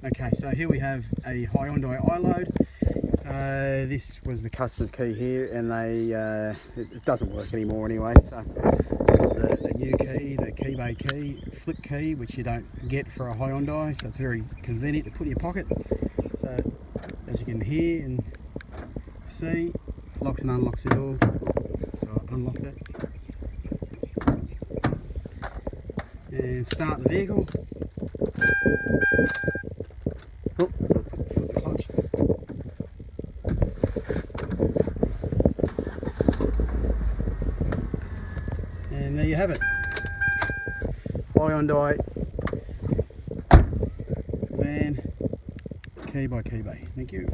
Okay, so here we have a Hyundai iload. This was the customer's key here, and it doesn't work anymore anyway. So this is the new key, the KeyBay key, Flip key, which you don't get for a Hyundai. So it's very convenient to put in your pocket. So as you can hear and see, locks and unlocks the door. So I unlock that and start the vehicle. Oh, foot the clutch. And there you have it. Hyundai van, key by KeyBay. Thank you.